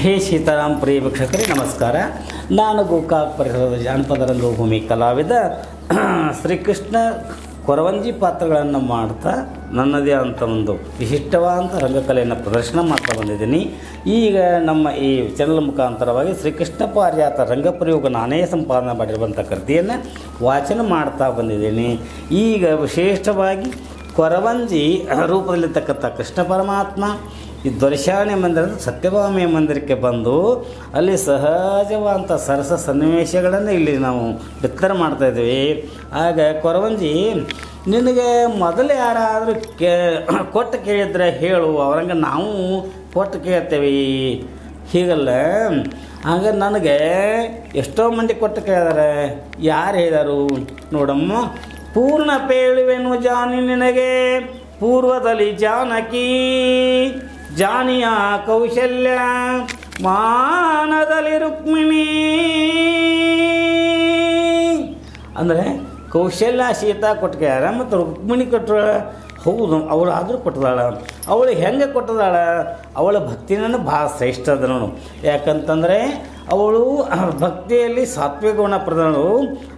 ಹೇ ಸೀತಾರಾಮ್ ಪ್ರಿಯ ವೀಕ್ಷಕರೇ ನಮಸ್ಕಾರ. ನಾನು ಗೋಕಾಕ್ ಪರಿಸರದ ಜಾನಪದ ರಂಗಭೂಮಿ ಕಲಾವಿದ ಶ್ರೀಕೃಷ್ಣ ಕೊರವಂಜಿ ಪಾತ್ರಗಳನ್ನು ಮಾಡ್ತಾ ನನ್ನದೇ ಅಂತ ಒಂದು ವಿಶಿಷ್ಟವಾದ ರಂಗಕಲೆಯನ್ನು ಪ್ರದರ್ಶನ ಮಾಡ್ತಾ ಬಂದಿದ್ದೀನಿ. ಈಗ ನಮ್ಮ ಈ ಚಾನಲ್ ಮುಖಾಂತರವಾಗಿ ಶ್ರೀಕೃಷ್ಣ ಪಾರಿಜಾತ ರಂಗಪ್ರಯೋಗ ನಾನೇ ಸಂಪಾದನೆ ಮಾಡಿರುವಂಥ ಕೃತಿಯನ್ನು ವಾಚನ ಮಾಡ್ತಾ ಬಂದಿದ್ದೀನಿ. ಈಗ ವಿಶೇಷವಾಗಿ ಕೊರವಂಜಿ ರೂಪದಲ್ಲಿರ್ತಕ್ಕಂಥ ಕೃಷ್ಣ ಪರಮಾತ್ಮ ಈ ದೊರೆಶಾಣಿ ಮಂದಿರದ ಸತ್ಯಭಾಮೆ ಮಂದಿರಕ್ಕೆ ಬಂದು ಅಲ್ಲಿ ಸಹಜವಾದಂಥ ಸರಸ ಸನ್ನಿವೇಶಗಳನ್ನು ಇಲ್ಲಿ ನಾವು ಬಿತ್ತರ ಮಾಡ್ತಾಯಿದ್ವಿ. ಆಗ ಕೊರವಂಜಿ, ನಿನಗೆ ಮೊದಲು ಯಾರಾದರೂ ಕೊಟ್ಟು ಕೇಳಿದ್ರೆ ಹೇಳು, ಅವರಂಗೆ ನಾವು ಕೊಟ್ಟು ಕೇಳ್ತೇವೆ ಹೀಗಲ್ಲ. ಆಗ ನನಗೆ ಎಷ್ಟೋ ಮಂದಿ ಕೊಟ್ಟು ಕೇಳಿದಾರೆ. ಯಾರು ಹೇಳಿದರು ನೋಡಮ್ಮ? ಪೂರ್ಣ ಪೇಳುವೆನು ಜಾನಿ ನಿನಗೆ ಪೂರ್ವದಲ್ಲಿ ಜಾನಕಿ, ಜಾನಿಯ ಕೌಶಲ್ಯ ಮಾನದಲ್ಲಿ ರುಕ್ಮಿಣಿ. ಅಂದರೆ ಕೌಶಲ್ಯ ಸೀತಾ ಕೊಟ್ಟ್ಯಾರ ಮತ್ತು ರುಕ್ಮಿಣಿ ಕೊಟ್ಟಳ. ಹೌದು, ಅವಳು ಆದರೂ ಕೊಟ್ಟದಾಳ. ಅವಳು ಹೆಂಗೆ ಕೊಟ್ಟದಾಳ? ಅವಳ ಭಕ್ತಿನೂ ಭಾಳ ಶ್ರೇಷ್ಠ ಅದ ನೋಡು. ಯಾಕಂತಂದರೆ ಅವಳು ಭಕ್ತಿಯಲ್ಲಿ ಸಾತ್ವಿಕ ಗುಣ ಪ್ರಧಾನಳು.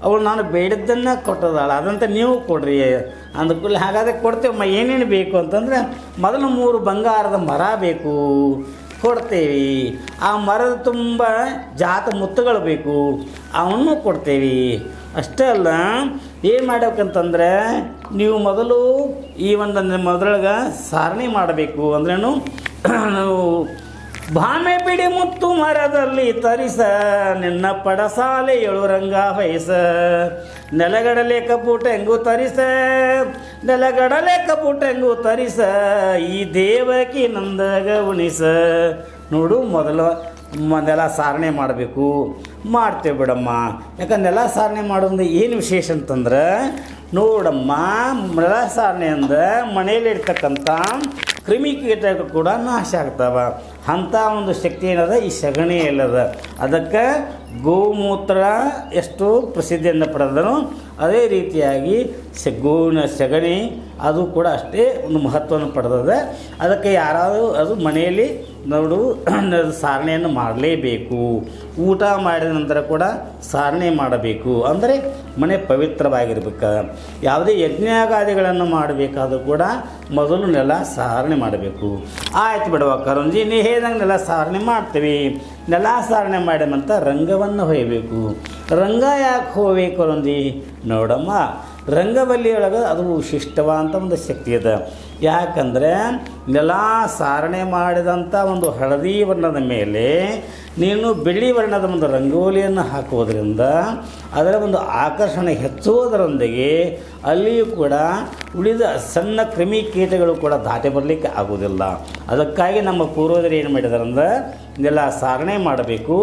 ಅವಳು ನಾನು ಬೇಡಿದ್ದನ್ನು ಕೊಟ್ಟದಾಳ. ಅದಂತ ನೀವು ಕೊಡ್ರಿ ಅಂದ್ಕೂಡಲೇ ಹಾಗಾದರೆ ಕೊಡ್ತೇವಮ್ಮ. ಏನೇನು ಬೇಕು ಅಂತಂದರೆ ಮೊದಲು 3 ಬಂಗಾರದ ಮರ ಬೇಕು, ಕೊಡ್ತೇವೆ. ಆ ಮರದ ತುಂಬ ಜಾತ ಮುತ್ತುಗಳು ಬೇಕು, ಅವನ್ನು ಕೊಡ್ತೇವೆ. ಅಷ್ಟೇ ಅಲ್ಲ, ಏನು ಮಾಡ್ಬೇಕಂತಂದರೆ ನೀವು ಮೊದಲು ಈ ಒಂದು ಮೊದಲೊಳಗೆ ಸಾರಣೆ ಮಾಡಬೇಕು. ಅಂದ್ರೇನು, ನಾವು ಭಾಮೆ ಬಿಡಿ ಮುತ್ತು ಮರದಲ್ಲಿ ತರಿಸ ನಿನ್ನ ಪಡಸಾಲೆ ರಂಗ ವಯಸ್ಸ, ನೆಲಗಡಲೆ ಕಪೂಟ ಹೆಂಗೂ ತರಿಸ, ನೆಲಗಡಲೆ ಕಪೂಟ ಹೆಂಗೂ ತರಿಸ, ಈ ದೇವಕಿ ನಂದಾಗ ಉಣಿಸ. ನೋಡು, ಮೊದಲು ನೆಲ ಸಾರಣೆ ಮಾಡಬೇಕು. ಮಾಡ್ತೇವೆ ಬಿಡಮ್ಮ. ಯಾಕಂದ್ರೆ ನೆಲ ಸಾರಣೆ ಮಾಡೋದ್ರಿಂದ ಏನು ವಿಶೇಷ ಅಂತಂದ್ರೆ ನೋಡಮ್ಮ, ನೆಲ ಸಾರಣೆ ಅಂದ್ರೆ ಮನೆಯಲ್ಲಿ ಇರ್ತಕ್ಕಂಥ ಕ್ರಿಮಿಕೀಟಗಳು ಕೂಡ ನಾಶ ಆಗ್ತಾವ. ಅಂಥ ಒಂದು ಶಕ್ತಿ ಏನದ ಈ ಸಗಣಿ ಎಲ್ಲದ. ಅದಕ್ಕೆ ಗೋಮೂತ್ರ ಎಷ್ಟು ಪ್ರಸಿದ್ಧಿಯನ್ನು ಪಡೆದನು, ಅದೇ ರೀತಿಯಾಗಿ ಸಗಣಿ ಅದು ಕೂಡ ಅಷ್ಟೇ ಒಂದು ಮಹತ್ವವನ್ನು ಪಡೆದದ. ಅದಕ್ಕೆ ಯಾರಾದರೂ ಅದು ಮನೆಯಲ್ಲಿ ನೋಡು ಸಾರಣೆಯನ್ನು ಮಾಡಲೇಬೇಕು. ಊಟ ಮಾಡಿದ ನಂತರ ಕೂಡ ಸಾರಣೆ ಮಾಡಬೇಕು. ಅಂದರೆ ಮನೆ ಪವಿತ್ರವಾಗಿರ್ಬೇಕು. ಯಾವುದೇ ಯಜ್ಞಾಗಾದಿಗಳನ್ನು ಮಾಡಬೇಕಾದ್ರೂ ಕೂಡ ಮೊದಲು ನೆಲ ಸಾರಣೆ ಮಾಡಬೇಕು. ಆಯ್ತು ಬಿಡುವ ಕರಂಜಿ, ನೀ ಹೇಳ್ದಂಗೆ ನೆಲ ಸಾರಣೆ ಮಾಡ್ತೀವಿ. ನೆಲ ಸಾರಣೆ ಮಾಡಿದಂಥ ರಂಗವನ್ನು ಹೊಯ್ಯಬೇಕು. ರಂಗ ಯಾಕೆ ಹೋಗ್ಬೇಕು ಕರಂಜಿ? ನೋಡಮ್ಮ, ರಂಗವಲ್ಲಿಯೊಳಗೆ ಅದು ವಿಶಿಷ್ಟವಾದಂಥ ಒಂದು ಶಕ್ತಿ ಇದೆ. ಯಾಕಂದರೆ ನೆಲ ಸಾರಣೆ ಮಾಡಿದಂಥ ಒಂದು ಹಳದಿ ವರ್ಣದ ಮೇಲೆ ನೀನು ಬಿಳಿ ವರ್ಣದ ಒಂದು ರಂಗೋಲಿಯನ್ನು ಹಾಕುವುದರಿಂದ ಅದರ ಒಂದು ಆಕರ್ಷಣೆ ಹೆಚ್ಚುವುದರೊಂದಿಗೆ ಅಲ್ಲಿಯೂ ಕೂಡ ಉಳಿದ ಸಣ್ಣ ಕ್ರಿಮಿ ಕೀಟಗಳು ಕೂಡ ದಾಟಿ ಬರಲಿಕ್ಕೆ ಆಗುವುದಿಲ್ಲ. ಅದಕ್ಕಾಗಿ ನಮ್ಮ ಪೂರ್ವಜರು ಏನು ಮಾಡಿದಾರೆ ಅಂದ್ರೆ ನೆಲ ಸಾರಣೆ ಮಾಡಬೇಕು,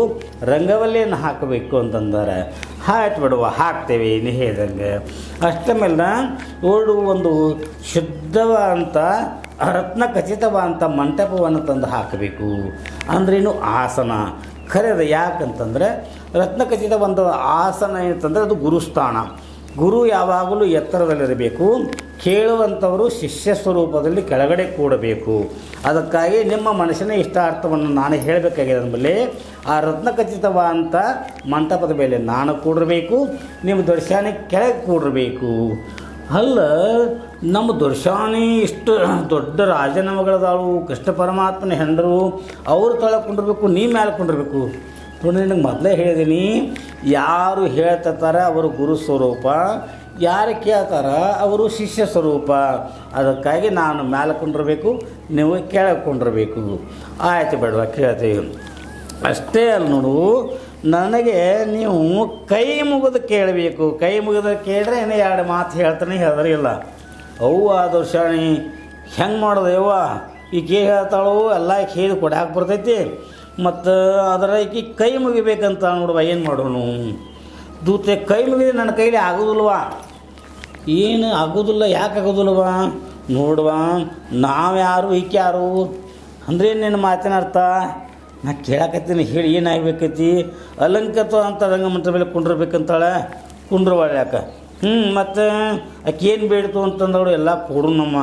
ರಂಗವಲ್ಲಿಯನ್ನು ಹಾಕಬೇಕು ಅಂತಂದರೆ ಹಾಕಿ ಬಿಡುವ, ಹಾಕ್ತೇವೆ ನೀ ಹೇಳ್ದಂಗೆ. ಅಷ್ಟ ಮೇಲೆ ನೋಡು, ಒಂದು ಶುದ್ಧವಾದಂಥ ರತ್ನ ಖಚಿತವಾದಂಥ ಮಂಟಪವನ್ನು ತಂದು ಹಾಕಬೇಕು. ಅಂದ್ರೇನು ಆಸನ ಖರೇದ. ಯಾಕಂತಂದರೆ ರತ್ನ ಖಚಿತ ಒಂದು ಆಸನ ಏನಂತಂದರೆ ಅದು ಗುರುಸ್ಥಾನ. ಗುರು ಯಾವಾಗಲೂ ಎತ್ತರದಲ್ಲಿರಬೇಕು, ಕೇಳುವಂಥವರು ಶಿಷ್ಯ ಸ್ವರೂಪದಲ್ಲಿ ಕೆಳಗಡೆ ಕೂಡಬೇಕು. ಅದಕ್ಕಾಗಿ ನಿಮ್ಮ ಮನಸ್ಸಿನ ಇಷ್ಟಾರ್ಥವನ್ನು ನಾನು ಹೇಳಬೇಕಾಗಿದೆ ಅಂದಮೇಲೆ ಆ ರತ್ನಖಚಿತವಾದಂಥ ಮಂಟಪದ ಮೇಲೆ ನಾನು ಕೂಡಿರಬೇಕು, ನಿಮ್ಮ ದರ್ಶಾನಿ ಕೆಳಗೆ ಕೂಡಿರಬೇಕು. ಅಲ್ಲ, ನಮ್ಮ ದೊರ್ಶಾನಿ ಇಷ್ಟು ದೊಡ್ಡ ರಾಜನ ಮಗಳದಾಳು, ಕೃಷ್ಣ ಪರಮಾತ್ಮನ ಹೆಂಡರು, ಅವರು ತಳಗೆ ಕುಂಡಿರ್ಬೇಕು, ನೀ ಮೇಲೆ ಕುಂಡಿರ್ಬೇಕು. ನೋಡಿ, ನಿನಗೆ ಮೊದಲೇ ಹೇಳಿದ್ದೀನಿ, ಯಾರು ಹೇಳ್ತಾರೆ ಅವರು ಗುರು ಸ್ವರೂಪ, ಯಾರು ಕೇಳ್ತಾರ ಅವರು ಶಿಷ್ಯ ಸ್ವರೂಪ. ಅದಕ್ಕಾಗಿ ನಾನು ಮೇಲೆ ಕುಂಡಿರ್ಬೇಕು, ನೀವು ಕೆಳಗೆ ಕುಂಡಿರ್ಬೇಕು. ಆಯ್ತು ಬೇಡವಾ, ಕೇಳ್ತೀವಿ. ಅಷ್ಟೇ ಅಲ್ಲ ನೋಡು, ನನಗೆ ನೀವು ಕೈ ಮುಗಿದು ಕೇಳಬೇಕು. ಕೈ ಮುಗಿದು ಕೇಳಿದ್ರೆ ಏನೋ 2 ಮಾತು ಹೇಳ್ತಾನೆ, ಹೇಳಿದ್ರೆ ಇಲ್ಲ. ಅವ್ವ ದೊರ್ಶಾಣಿ ಹೆಂಗೆ ಮಾಡೋದು ಯವ್ವ? ಈಕೆ ಹೇಳ್ತಾಳು, ಎಲ್ಲ ಕೇಳಿ ಕೊಡಾಕೆ ಬರ್ತೈತಿ, ಮತ್ತು ಅದರ ಈಕೆ ಕೈ ಮುಗಿಬೇಕಂತ ನೋಡುವ, ಏನು ಮಾಡೋನು? ದೂತೆ ಕೈ ಮುಗಿದ್ರೆ ನನ್ನ ಕೈಲಿ ಆಗೋದಿಲ್ವ? ಏನು ಆಗೋದಿಲ್ಲ? ಯಾಕೆ ಆಗೋದಿಲ್ವ? ನೋಡುವ, ನಾವ್ಯಾರು ಈಕೆ ಯಾರು ಅಂದ್ರೆ ನಿನ್ನ ಮಾತಿನ ಅರ್ಥ ನಾ ಕೇಳಕತ್ತೀನಿ. ಹೇಳಿ, ಏನಾಗಬೇಕೈತಿ? ಅಲಂಕೃತ ಅಂತ ರಂಗಮಂಟಪ ಮೇಲೆ ಕುಂಡಿರ್ಬೇಕಂತಾಳೆ. ಕುಂಡ್ರವಾಳ ಯಾಕೆ? ಮತ್ತು ಆಕೆ ಏನು ಬೇಡ್ತು ಅಂತಂದವಳು ಎಲ್ಲ ಕೊಡು ನಮ್ಮ.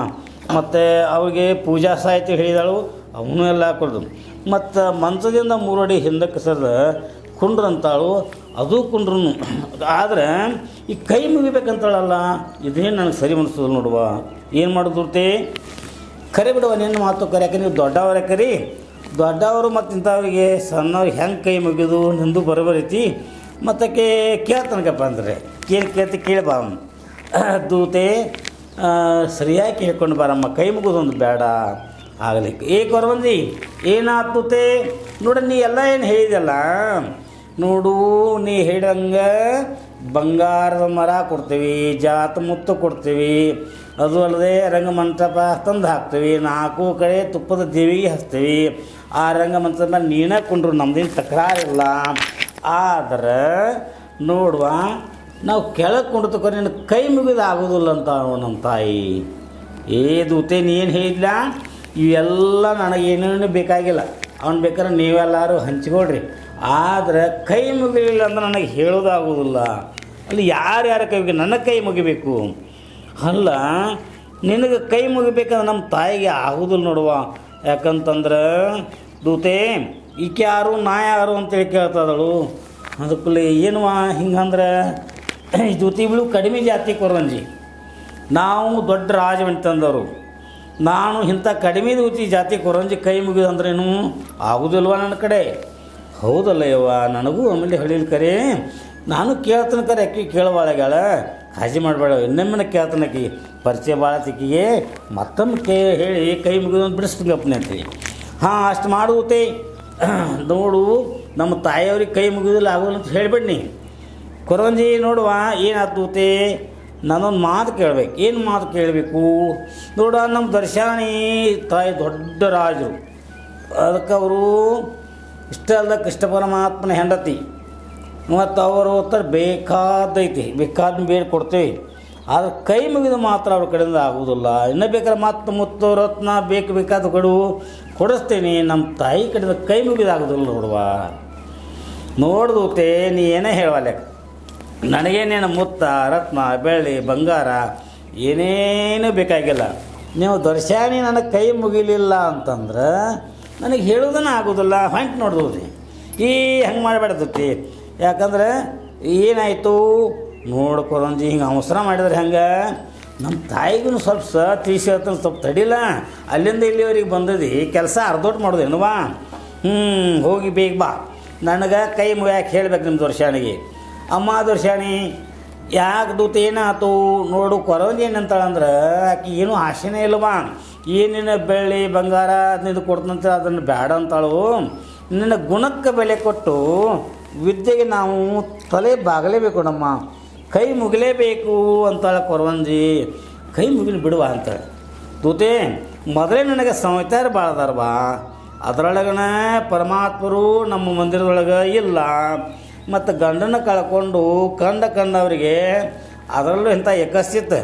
ಮತ್ತು ಅವ್ರಿಗೆ ಪೂಜಾ ಸಾಹಿತ್ಯ ಹೇಳಿದಳು, ಅವನು ಎಲ್ಲ ಕೊಡೋದು. ಮತ್ತು ಮಂಚದಿಂದ 3 ಅಡಿ ಹಿಂದಕ್ಕೆ ಸರಿದ ಕುಂಡ್ರಂತಾಳು, ಅದು ಕುಂಡ್ರು. ಆದರೆ ಈ ಕೈ ಮುಗಿಬೇಕಂತಾಳಲ್ಲ, ಇದೇನು ನನಗೆ ಸರಿ ಅನಿಸೋದು ನೋಡುವ. ಏನು ಮಾಡೋದು ಕರೆ ಬಿಡುವ, ನಿನ್ನ ಮಾತು ಕರೆಯಾಕೆ ನೀವು ದೊಡ್ಡವರೇ ಕರಿ. ದೊಡ್ಡವರು ಮತ್ತು ಇಂಥವ್ರಿಗೆ ಸಣ್ಣವ್ರಿಗೆ ಹೆಂಗೆ ಕೈ ಮುಗಿದು ನಿಂದು ಬರೋಬರೈತಿ. ಮತ್ತಕ್ಕೆ ಕೇಳ್ತಾನಕಪ್ಪ ಅಂದರೆ ಕೇಳಿ ಬಾ ದೂತೆ, ಸರಿಯಾಗಿ ಕೇಳ್ಕೊಂಡು ಬಾರಮ್ಮ, ಕೈ ಮುಗಿದೊಂದು ಬೇಡ ಆಗಲಿಕ್ಕೆ. ಕೊರವಂಜಿ ಏನಾಗ್ತೂತೆ ನೋಡ, ನೀ ಎಲ್ಲ ಏನು ಹೇಳಿದಲ್ಲ ನೋಡು, ನೀ ಹೇಳಿದಂಗೆ ಬಂಗಾರದ ಮರ ಕೊಡ್ತೀವಿ, ಜಾತ ಮುತ್ತು ಕೊಡ್ತೀವಿ, ಅದು ಅಲ್ಲದೆ ರಂಗಮಂಟಪ ತಂದು ಹಾಕ್ತೀವಿ, 4 ಕಡೆ ತುಪ್ಪದ ದೇವಿಗೆ ಹಚ್ತೀವಿ. ಆ ರಂಗಮಂಟಪ ಮೇಲೆ ನೀನೇ ಕೊಂಡ್ರು, ನಮ್ದೇನು ತಕರಾರಿಲ್ಲ. ಆದರೆ ನೋಡುವ, ನಾವು ಕೆಳಗೆ ಕೊಂಡು ತಕೊ ನಿನ್ನ ಕೈ ಮುಗಿದು ಆಗೋದಿಲ್ಲ ಅಂತ ನಮ್ಮ ತಾಯಿ. ದೂತೆ ನೀನು ಹೇಳಿದ್ಲ, ಇವೆಲ್ಲ ನನಗೇನೇನು ಬೇಕಾಗಿಲ್ಲ, ಅವ್ನು ಬೇಕಾದ್ರೆ ನೀವೆಲ್ಲರೂ ಹಂಚ್ಕೊಳ್ರಿ. ಆದರೆ ಕೈ ಮುಗಿಲಿಲ್ಲ ಅಂದ್ರೆ ನನಗೆ ಹೇಳೋದಾಗೋದಿಲ್ಲ. ಅಲ್ಲಿ ಯಾರ್ಯಾರ ಕೈ ನನ್ನ ಕೈ ಮುಗಿಬೇಕು ಅಲ್ಲ, ನಿನಗೆ ಕೈ ಮುಗಿಬೇಕಂದ್ರೆ ನಮ್ಮ ತಾಯಿಗೆ ಆಗೋದಿಲ್ಲ ನೋಡುವ. ಯಾಕಂತಂದ್ರೆ ದೂತೆ ಈಕೆ ಯಾರು ನಾ ಯಾರು ಅಂತೇಳಿ ಕೇಳ್ತದಳು. ಅದಕ್ಕಲ್ಲಿ ಏನುವ ಹಿಂಗಂದ್ರೆ ಈ ದೂತಿ ಇವಳು ಕಡಿಮೆ ಜಾತಿ ಕೊರಂಜಿ, ನಾವು ದೊಡ್ಡ ರಾಜವಂತಂದವರು, ನಾನು ಇಂಥ ಕಡಿಮೆ ದೂತಿ ಜಾತಿ ಕೊರಂಜಿ ಕೈ ಮುಗಿದಂದ್ರೇನು ಆಗೋದಿಲ್ವ ನನ್ನ ಕಡೆ? ಹೌದಲ್ಲ ಯವ್ವ, ನನಗೂ ಆಮೇಲೆ ಹೇಳಿಲ್ಲ ಕರೆ, ನಾನು ಕೇಳ್ತಾನೆ ಕರೆ, ಅಕ್ಕಿ ಕೇಳಬಾಳಗ್ಯಾಳ, ಕಾಳಜಿ ಮಾಡಬೇಡ, ಇನ್ನೊಮ್ಮೆ ಕೇಳ್ತಾನಕ್ಕಿ ಪರಿಚಯ ಭಾಳ ತಿಕ್ಕಿಗೆ ಮತ್ತೊಮ್ಮೆ ಹೇಳಿ ಕೈ ಮುಗಿದೊಂದು ಬಿಡಿಸ್ತೀನಪ್ಪನೆ ಅಂತೀವಿ. ಹಾಂ ಅಷ್ಟು ಮಾಡುತ್ತೆ ನೋಡು, ನಮ್ಮ ತಾಯಿಯವ್ರಿಗೆ ಕೈ ಮುಗಿದಿಲ್ಲ ಆಗೋಲ್ಲ ಅಂತ ಹೇಳಿಬಿಡ್ನಿ. ಕೊರವಂಜಿ ನೋಡುವ ಏನಾಗ್ತೂತೆ, ನಾನೊಂದು ಮಾತು ಕೇಳಬೇಕು. ಏನು ಮಾತು ಕೇಳಬೇಕು ನೋಡ, ನಮ್ಮ ದರ್ಶಾಣಿ ತಾಯಿ ದೊಡ್ಡ ರಾಜರು, ಅದಕ್ಕೆ ಅವರು ಇಷ್ಟ ಅಲ್ಲ ಕೃಷ್ಣ ಪರಮಾತ್ಮನ ಹೆಂಡತಿ. ಮತ್ತು ಅವರು ಉತ್ತರ ಬೇಕಾದೈತಿ, ಬೇಕಾದ ಬೇಡ ಕೊಡ್ತೇವೆ. ಆದರೆ ಕೈ ಮುಗಿದು ಮಾತ್ರ ಅವ್ರ ಕಡೆಯಿಂದ ಆಗೋದಿಲ್ಲ. ಇನ್ನೂ ಬೇಕಾದ್ರೆ ಮತ್ತು ಮುತ್ತು ರತ್ನ ಬೇಕಾದ ಕಡು ಕೊಡಿಸ್ತೇನೆ, ನಮ್ಮ ತಾಯಿ ಕಡೆಯಿಂದ ಕೈ ಮುಗಿದಾಗೋದಿಲ್ಲ ನೋಡುವ. ನೋಡ್ದೂತೆ ನೀ ಏನೇ ಹೇಳವಲ್ಲ, ನನಗೇನೇನು ಮುತ್ತ ರತ್ನ ಬೆಳ್ಳಿ ಬಂಗಾರ ಏನೇನೂ ಬೇಕಾಗಿಲ್ಲ. ನೀವು ದರ್ಶಾನಿ ನನಗೆ ಕೈ ಮುಗಿಲಿಲ್ಲ ಅಂತಂದ್ರೆ ನನಗೆ ಹೇಳೋದನ್ನ ಆಗೋದಿಲ್ಲ. ಹೊಂಟು ನೋಡ್ದೂತಿ ಹಂಗೆ ಮಾಡಬೇಡ್ದತಿ. ಯಾಕಂದ್ರೆ ಏನಾಯಿತು ನೋಡು ಕೊರಂಜಿ, ಹಿಂಗೆ ಅವಸರ ಮಾಡಿದ್ರೆ ಹೆಂಗೆ, ನಮ್ಮ ತಾಯಿಗೂ ಸ್ವಲ್ಪ ತಿಳಿಸಿ ಹೇಳ್ತಾನೆ, ಸ್ವಲ್ಪ ತಡಿಲ್ಲ, ಅಲ್ಲಿಂದ ಇಲ್ಲಿವರೆಗೆ ಬಂದದಿ, ಕೆಲಸ ಅರ್ಧೋಟ್ ಮಾಡೋದೇನುವಾ. ಹೋಗಿ ಬೇಗ ಬಾ, ನನಗೆ ಕೈ ಮುಗಿಯಾಕೆ ಹೇಳ್ಬೇಕು ನಿಮ್ಮ ದರ್ಶಾಣಿಗೆ. ಅಮ್ಮ ದರ್ಶಾಣಿ ಯಾಕೆ ದೂತ ಏನಾಯ್ತು ನೋಡು, ಕೊರಂಜಿ ಏನಂತಾಳಂದ್ರೆ ಆಕೆ ಏನೂ ಆಸೆನೇ ಇಲ್ವಾ, ಏನೇನು ಬೆಳ್ಳಿ ಬಂಗಾರ ಅದನ್ನ ಕೊಡ್ತಂತ ಅದನ್ನು ಬೇಡ ಅಂತಾಳು. ನಿನ್ನ ಗುಣಕ್ಕೆ ಬೆಲೆ ಕೊಟ್ಟು ವಿದ್ಯೆಗೆ ನಾವು ತಲೆ ಬಾಗಲೇಬೇಕು, ನಮ್ಮ ಕೈ ಮುಗಿಲೇಬೇಕು ಅಂತಾಳೆ ಕೊರವಂಜಿ. ಕೈ ಮುಗಿಲಿ ಬಿಡುವ ಅಂತ ದೂತೆ, ಮೊದಲೇ ನನಗೆ ಸಂಹಿತಾರ ಭಾಳ ಅದಾರ ಬಾ, ಅದರೊಳಗನ ಪರಮಾತ್ಮರು ನಮ್ಮ ಮಂದಿರದೊಳಗೆ ಇಲ್ಲ. ಮತ್ತು ಗಂಡನ ಕಳ್ಕೊಂಡು ಕಂಡವರಿಗೆ ಅದರಲ್ಲೂ ಇಂಥ ಯಕಸ್ಸಿತ್ತು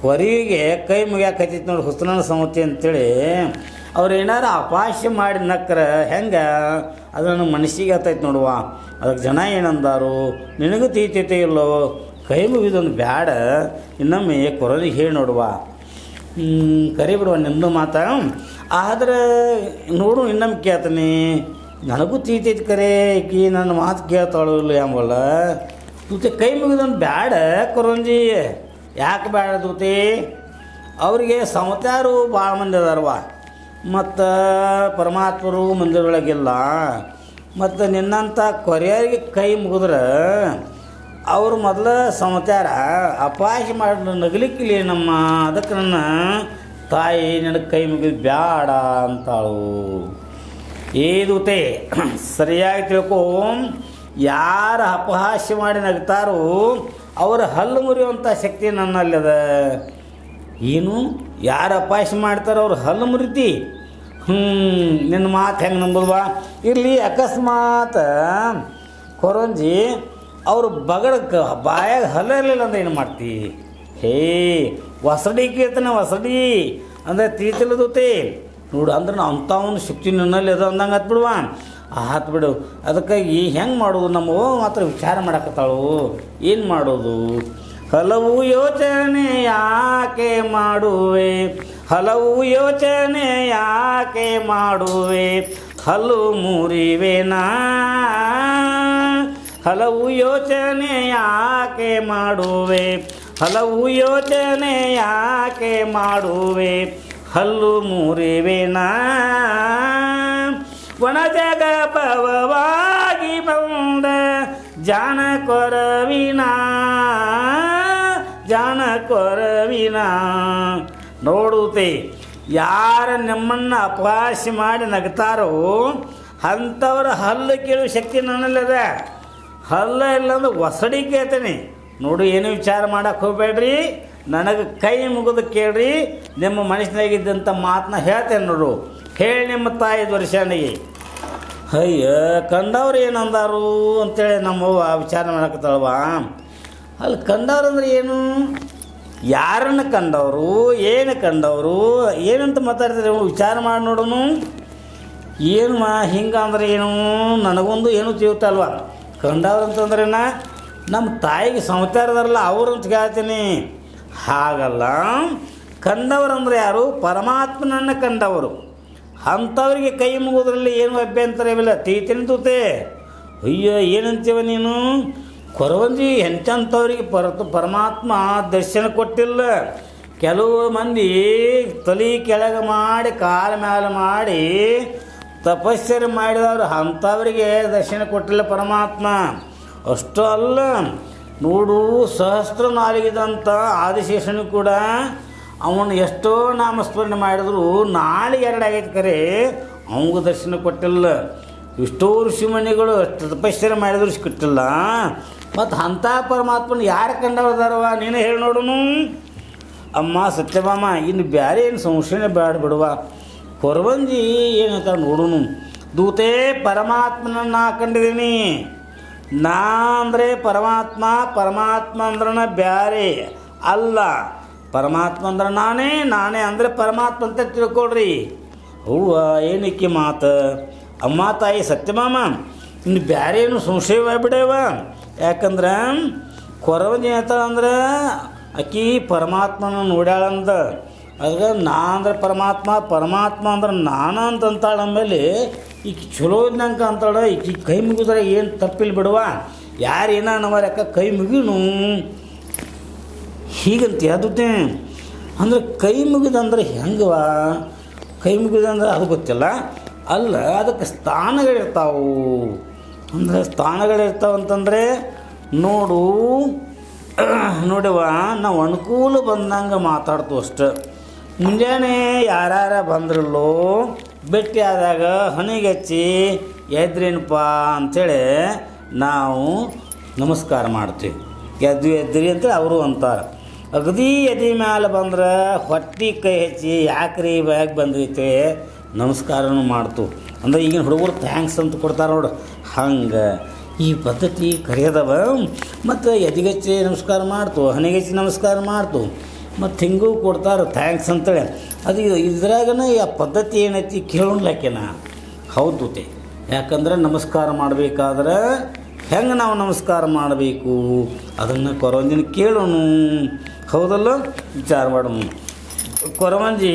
ಹೊರಿಗೆ ಕೈ ಮುಗಿಯಾಕೈತಿತ್ತು ನೋಡಿ, ಹುಸ್ತನ ಸಂವತಿ ಅಂತೇಳಿ ಅವ್ರು ಏನಾರು ಅಪಾಸ್ಯ ಮಾಡಿ ನಕ್ರ ಹೆಂಗೆ ಅದು ನನಗೆ ಮನಸ್ಸಿಗೆ ಹತ್ತೈತೆ ನೋಡುವ. ಅದಕ್ಕೆ ಜನ ಏನಂದಾರು, ನಿನಗೂ ತೀತೈತೆ ಇಲ್ಲೋ, ಕೈ ಮುಗಿದೊಂದು ಬ್ಯಾಡ, ಇನ್ನೊಮ್ಮೆ ಕೊರಲಿಗೆ ಹೇಳಿ ನೋಡುವ. ಕರಿ ಬಿಡುವ ನಿಂದು ಮಾತಾ. ಆದರೆ ನೋಡು ಇನ್ನೊಮ್ಮೆ ಕೇಳ್ತಾನೆ, ನನಗೂ ತೀತೈತಿ ಕರೆ, ಈಕಿ ನನ್ನ ಮಾತು ಕೇಳ್ತಾಳು ಇಲ್ಲ ಎಂಬಲ್ಲ. ದೂತೆ ಕೈ ಮುಗಿದೊಂದು ಬ್ಯಾಡ ಕೊರಂಜಿ. ಯಾಕೆ ಬೇಡ ದೂತಿ, ಅವರಿಗೆ ಸಂವತಾರು ಭಾಳ ಮಂದಿ ಅದಾರವ, ಮತ್ತು ಪರಮಾತ್ಮರು ಮಂದಿರೊಳಗಿಲ್ಲ. ಮತ್ತು ನಿನ್ನಂಥ ಕೊರಿಯರಿಗೆ ಕೈ ಮುಗಿದ್ರೆ ಅವರು ಮೊದಲು ಸಂವತಾರ ಅಪಾಯ ಮಾಡಿ ನಗಲಿಕ್ಕಿಲ್ಲ ನಮ್ಮ. ಅದಕ್ಕೆ ನನ್ನ ತಾಯಿ ನನಗೆ ಕೈ ಮುಗಿದು ಬ್ಯಾಡ ಅಂತಾಳು. ದೂತೆ ಸರಿಯಾಗಿ ತಿಳ್ಕೊ, ಯಾರು ಅಪಹಾಸ್ಯ ಮಾಡಿ ನಗ್ತಾರೋ ಅವರ ಹಲ್ಲು ಮುರಿಯುವಂಥ ಶಕ್ತಿ ನನ್ನಲ್ಲದ. ಏನು ಯಾರು ಅಪಹಾಸ್ಯ ಮಾಡ್ತಾರೋ ಅವ್ರು ಹಲ್ಲು ಮುರಿತಿ. ನಿನ್ನ ಮಾತು ಹೆಂಗೆ ನಂಬುದವಾ ಇರಲಿ. ಅಕಸ್ಮಾತ್ ಕೊರಂಜಿ ಅವರು ಬಗಡಕ್ಕೆ ಬಾಯಾಗ ಹಲ್ಲ ಇರಲಿಲ್ಲ ಅಂದ್ರೆ ಏನು ಮಾಡ್ತಿ? ಹೊಸಡಿ ಕೇಳ್ತಾನೆ, ಹೊಸಡಿ ಅಂದರೆ ತಿಳಿತಿಲ್ಲದೂತೆ ನೋಡು. ಅಂದ್ರೆ ನಾವು ಅಂಥವನು ಶಕ್ತಿ ನನ್ನಲ್ಲಿ ಅದು ಅಂದಂಗೆ ಹತ್ಬಿಡುವ, ಬಿಡು. ಅದಕ್ಕಾಗಿ ಹೆಂಗೆ ಮಾಡೋದು, ನಮ್ಮ ಮಾತ್ರ ವಿಚಾರ ಮಾಡಕತ್ತಾಳು, ಏನು ಮಾಡೋದು? ಹಲವು ಯೋಚನೆ ಯಾಕೆ ಮಾಡುವೆ, ಹಲವು ಯೋಚನೆ ಯಾಕೆ ಮಾಡುವೆ, ಹಲ್ಲು ಮುರಿವೆನಾ ಹಲವು ಯೋಚನೆ ಯಾಕೆ ಮಾಡುವೆ ಹಲವು ಯೋಚನೆ ಯಾಕೆ ಮಾಡುವೆ ಹಲ್ಲು ಮುರಿವೆನಾ ಒಣ ಜಗ ಪವವಾಗಿ ಬಂದ ಜಾಣ ಕೊರವಿನ ನೋಡುತ್ತೆ ಯಾರ ನಮ್ಮನ್ನು ಅಪಹಾಸ್ಯ ಮಾಡಿ ನಗ್ತಾರೋ ಅಂಥವ್ರ ಹಲ್ಲು ಕೇಳುವ ಶಕ್ತಿ ನನ್ನಲ್ಲದ ಹಲ್ಲ ಇಲ್ಲಾಂದ್ರೆ ಒಸಡಿ ಕೇಳ್ತೇನೆ ನೋಡು ಏನು ವಿಚಾರ ಮಾಡಕ್ಕೆ ಹೋಗ್ಬೇಡ್ರಿ ನನಗೆ ಕೈ ಮುಗಿದು ಕೇಳ್ರಿ ನಿಮ್ಮ ಮನಸ್ಸಿನಾಗಿದ್ದಂಥ ಮಾತನ್ನ ಹೇಳ್ತೇನೆ ನೋಡು ಹೇಳಿ ನಿಮ್ಮ ತಾಯಿ ದೊರೆಸನಿಗೆ ಅಯ್ಯ ಕಂಡವ್ರು ಏನು ಅಂದಾರು ಅಂತೇಳಿ ನಮ್ಮವ್ವ ವಿಚಾರ ಮಾಡಕತ್ತಾಳವ ಅಲ್ಲಿ ಕಂಡವ್ರು ಅಂದ್ರೆ ಏನು ಯಾರನ್ನು ಕಂಡವರು ಏನು ಕಂಡವರು ಏನಂತ ಮಾತಾಡ್ತಾರೆ ವಿಚಾರ ಮಾಡಿ ನೋಡೋನು ಏನು ಹಿಂಗಂದ್ರೆ ಏನು ನನಗೊಂದು ಏನೂ ತಿಳಿಯುತ್ತಲ್ವ ಕಂಡವ್ರು ಅಂತಂದ್ರೇನ ನಮ್ಮ ತಾಯಿಗೆ ಸಂಸಾರದಾರಲ್ಲ ಅವರು ಅಂತ ಕೇಳ್ತೀನಿ ಹಾಗಲ್ಲ ಕಂಡವರಂದ್ರೆ ಯಾರು ಪರಮಾತ್ಮನನ್ನು ಕಂಡವರು ಅಂಥವ್ರಿಗೆ ಕೈ ಮುಗೋದ್ರಲ್ಲಿ ಏನು ಅಭ್ಯಂತರವಿಲ್ಲ ತೀತಿನ ತೂತೆ ಅಯ್ಯೋ ಏನಂತೀವ ನೀನು ಕೊರವಂಜಿ ಎಂಥವ್ರಿಗೆ ಪರಮಾತ್ಮ ದರ್ಶನ ಕೊಟ್ಟಿಲ್ಲ ಕೆಲವು ಮಂದಿ ತಲೆ ಕೆಳಗೆ ಮಾಡಿ ಕಾಲ ಮೇಲೆ ಮಾಡಿ ತಪಸ್ಸರು ಮಾಡಿದವರು ಅಂಥವರಿಗೆ ದರ್ಶನ ಕೊಟ್ಟಿಲ್ಲ ಪರಮಾತ್ಮ ಅಷ್ಟು ಅಲ್ಲ ನೋಡು ಸಹಸ್ರ ನಾಲಿಗಿದಂಥ ಆದಿಶೇಷನು ಕೂಡ ಅವನು ಎಷ್ಟೋ ನಾಮಸ್ಮರಣೆ ಮಾಡಿದ್ರು ನಾಳೆ 2 ಆಗೈತೆ ಕರೆ ಅವನಿಗೂ ದರ್ಶನ ಕೊಟ್ಟಿಲ್ಲ ಎಷ್ಟೋ ಋಷಿಮಣಿಗಳು ಅಷ್ಟು ತಪಸ್ಸರು ಮಾಡಿದ್ರು ಕೊಟ್ಟಿಲ್ಲ ಮತ್ತು ಅಂಥ ಪರಮಾತ್ಮನ ಯಾರು ಕಂಡವ್ರದಾರವ ನೀನು ಹೇಳಿ ನೋಡೋನು ಅಮ್ಮ ಸತ್ಯಭಾಮ ಇನ್ನು ಬೇರೆ ಏನು ಸಂಶಯನೇ ಬೇಡ ಬಿಡುವ ಕೊರವಂಜಿ ಏನಂತ ನೋಡೋನು ದೂತೆ ಪರಮಾತ್ಮನನ್ನು ಕಂಡಿದ್ದೀನಿ ನಾ ಅಂದರೆ ಪರಮಾತ್ಮ ಅಂದ್ರೆ ಬ್ಯಾರೆ ಅಲ್ಲ ಪರಮಾತ್ಮ ಅಂದ್ರೆ ನಾನೇ ಅಂದರೆ ಪರಮಾತ್ಮ ಅಂತ ತಿಳ್ಕೊಳ್ರಿ ಹೂವ ಏನಕ್ಕೆ ಮಾತು ಅಮ್ಮ ತಾಯಿ ಸತ್ಯಮಾಮ ಇನ್ನು ಬ್ಯಾರೆ ಏನು ಸಂಶಯವಾಗಿಬಿಡವ ಯಾಕಂದ್ರೆ ಕೊರವಂಜಿ ಹೇಳ್ತಾಳಂದ್ರೆ ಆಕಿ ಪರಮಾತ್ಮನ ನೋಡ್ಯಾಳಂದ ಅದ್ರಾಗ ನಾ ಅಂದ್ರೆ ಪರಮಾತ್ಮ ಅಂದ್ರೆ ನಾನು ಅಂತಂತಾಳೆ ಆಮೇಲೆ ಈಕೆ ಚಲೋ ಇದ್ದಂಗೆ ಅಂತಾಳೆ ಈಕೆ ಕೈ ಮುಗಿದ್ರೆ ಏನು ತಪ್ಪಿಲ್ಲ ಬಿಡುವ ಯಾರು ಏನವ ಯಾಕ ಕೈ ಮುಗಿನು ಹೀಗಂತ ಯಾವ್ದೇ ಅಂದ್ರೆ ಕೈ ಮುಗಿದಂದ್ರೆ ಹೆಂಗವ ಕೈ ಮುಗಿದಂದ್ರೆ ಅದು ಗೊತ್ತಿಲ್ಲ ಅಲ್ಲ ಅದಕ್ಕೆ ಸ್ಥಾನಗಳಿರ್ತಾವು ಅಂದರೆ ಸ್ಥಾನಗಳಿರ್ತಾವಂತಂದರೆ ನೋಡವ್ವ ನಾವು ಅನುಕೂಲ ಬಂದಂಗೆ ಮಾತಾಡ್ತು ಅಷ್ಟೆ ಮುಂಜಾನೆ ಯಾರ್ಯಾರ ಬಂದ್ರಲ್ಲೋ ಭೇಟಿ ಆದಾಗ ಹಣಿಗೆಚ್ಚಿ ಎದ್ರೇನಪ್ಪ ಅಂಥೇಳಿ ನಾವು ನಮಸ್ಕಾರ ಮಾಡ್ತೀವಿ ಎದ್ರಿ ಅಂತೇಳಿ ಅವರು ಅಂತಾರೆ ಅಗದಿ ಎದೆ ಮ್ಯಾಲೆ ಬಂದ್ರೆ ಹೊಟ್ಟೆ ಕೈ ಹಚ್ಚಿ ಯಾಕ್ರಿ ಬ್ಯಾಗ್ ಬಂದೈತೆ ನಮಸ್ಕಾರನೂ ಮಾಡ್ತು ಅಂದ್ರೆ ಈಗಿನ ಹುಡುಗರು ಥ್ಯಾಂಕ್ಸ್ ಅಂತ ಕೊಡ್ತಾರೆ ನೋಡು ಹಂಗೆ ಈ ಪದ್ಧತಿ ಕರೆಯದವ ಮತ್ತು ಎದೆಗಚ್ಚಿ ನಮಸ್ಕಾರ ಮಾಡ್ತು ಹಣೆಗಚ್ಚಿ ನಮಸ್ಕಾರ ಮಾಡ್ತು ಮತ್ತು ಹಿಂಗೂ ಕೊಡ್ತಾರೆ ಥ್ಯಾಂಕ್ಸ್ ಅಂತೇಳಿ ಅದು ಇದ್ರಾಗನ ಆ ಪದ್ಧತಿ ಏನೈತಿ ಕೇಳೋನ್ಲಕ್ಕೆನ ಹೌದು ಯಾಕಂದ್ರೆ ನಮಸ್ಕಾರ ಮಾಡಬೇಕಾದ್ರೆ ಹೆಂಗೆ ನಾವು ನಮಸ್ಕಾರ ಮಾಡಬೇಕು ಅದನ್ನು ಕೊರವಂಜಿನ ಕೇಳೋಣ ಹೌದಲ್ಲ ವಿಚಾರ ಮಾಡೋಣ ಕೊರವಂಜಿ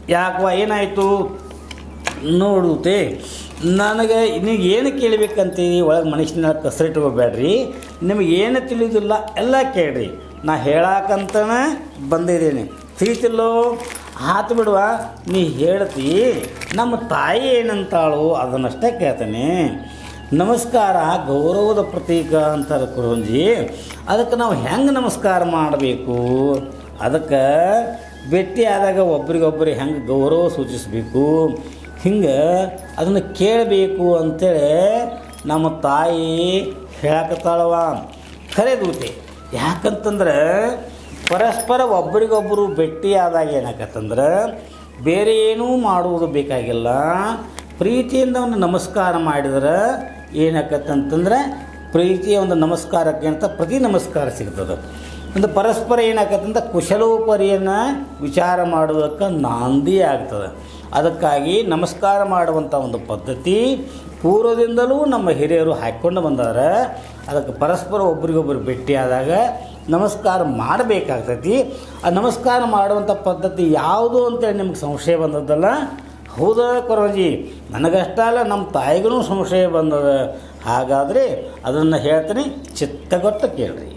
ಯಾಕವ ಏನಾಯಿತು ನೋಡುತ್ತೆ ನನಗೆ ನೀವು ಏನು ಕೇಳಬೇಕಂತೀವಿ ಒಳಗೆ ಮನುಷ್ಯನ ಕಸರಿಟ್ಕೋಬೇಡ್ರಿ ನಿಮಗೆ ಏನು ತಿಳಿದಿಲ್ಲ ಎಲ್ಲ ಕೇಳ್ರಿ ನಾ ಹೇಳಕ್ಕಂತನೇ ಬಂದಿದ್ದೀನಿ ತಿಳಿತಿಲ್ಲೋ ಆತು ಬಿಡುವ ನೀ ಹೇಳ್ತಿ ನಮ್ಮ ತಾಯಿ ಏನಂತಾಳು ಅದನ್ನಷ್ಟೇ ಕೇಳ್ತೇನೆ ನಮಸ್ಕಾರ ಗೌರವದ ಪ್ರತೀಕ ಅಂತಾರೆ ಕೊರವಂಜಿ ಅದಕ್ಕೆ ನಾವು ಹೆಂಗೆ ನಮಸ್ಕಾರ ಮಾಡಬೇಕು ಅದಕ್ಕೆ ಭೇಟಿ ಆದಾಗ ಒಬ್ರಿಗೊಬ್ಬರಿಗೆ ಹೆಂಗೆ ಗೌರವ ಸೂಚಿಸಬೇಕು ಹಿಂಗೆ ಅದನ್ನು ಕೇಳಬೇಕು ಅಂಥೇಳಿ ನಮ್ಮ ತಾಯಿ ಹೇಳಕತ್ತಾಳವ ಖರೇದೂತೆ ಯಾಕಂತಂದ್ರೆ ಪರಸ್ಪರ ಒಬ್ರಿಗೊಬ್ಬರು ಭೇಟಿ ಆದಾಗ ಏನಾಕತ್ತಂದ್ರೆ ಬೇರೆ ಏನೂ ಮಾಡುವುದು ಬೇಕಾಗಿಲ್ಲ ಪ್ರೀತಿಯಿಂದ ಒಂದು ನಮಸ್ಕಾರ ಮಾಡಿದ್ರೆ ಏನಾಕತ್ತಂತಂದ್ರೆ ಪ್ರೀತಿಯ ಒಂದು ನಮಸ್ಕಾರಕ್ಕೆ ಅಂತ ಪ್ರತಿ ನಮಸ್ಕಾರ ಸಿಗ್ತದೆ ಒಂದು ಪರಸ್ಪರ ಏನಾಕತ್ತಂದ್ರೆ ಕುಶಲೋಪರಿಯನ್ನು ವಿಚಾರ ಮಾಡೋದಕ್ಕೆ ನಾಂದಿ ಆಗ್ತದೆ ಅದಕ್ಕಾಗಿ ನಮಸ್ಕಾರ ಮಾಡುವಂಥ ಒಂದು ಪದ್ಧತಿ ಪೂರ್ವದಿಂದಲೂ ನಮ್ಮ ಹಿರಿಯರು ಹಾಕ್ಕೊಂಡು ಬಂದಾರೆ ಅದಕ್ಕೆ ಪರಸ್ಪರ ಒಬ್ರಿಗೊಬ್ಬರು ಭೇಟಿಯಾದಾಗ ನಮಸ್ಕಾರ ಮಾಡಬೇಕಾಗ್ತೈತಿ ಆ ನಮಸ್ಕಾರ ಮಾಡುವಂಥ ಪದ್ಧತಿ ಯಾವುದು ಅಂತೇಳಿ ನಿಮ್ಗೆ ಸಂಶಯ ಬಂದದ್ದಲ್ಲ ಹೌದಾ ಕೊರವಜಿ, ನನಗಷ್ಟ ಅಲ್ಲ ನಮ್ಮ ತಾಯಿಗೂ ಸಂಶಯ ಬಂದದ. ಹಾಗಾದರೆ ಅದನ್ನು ಹೇಳ್ತೀನಿ, ಚಿತ್ತಗೊಟ್ಟು ಕೇಳ್ರಿ.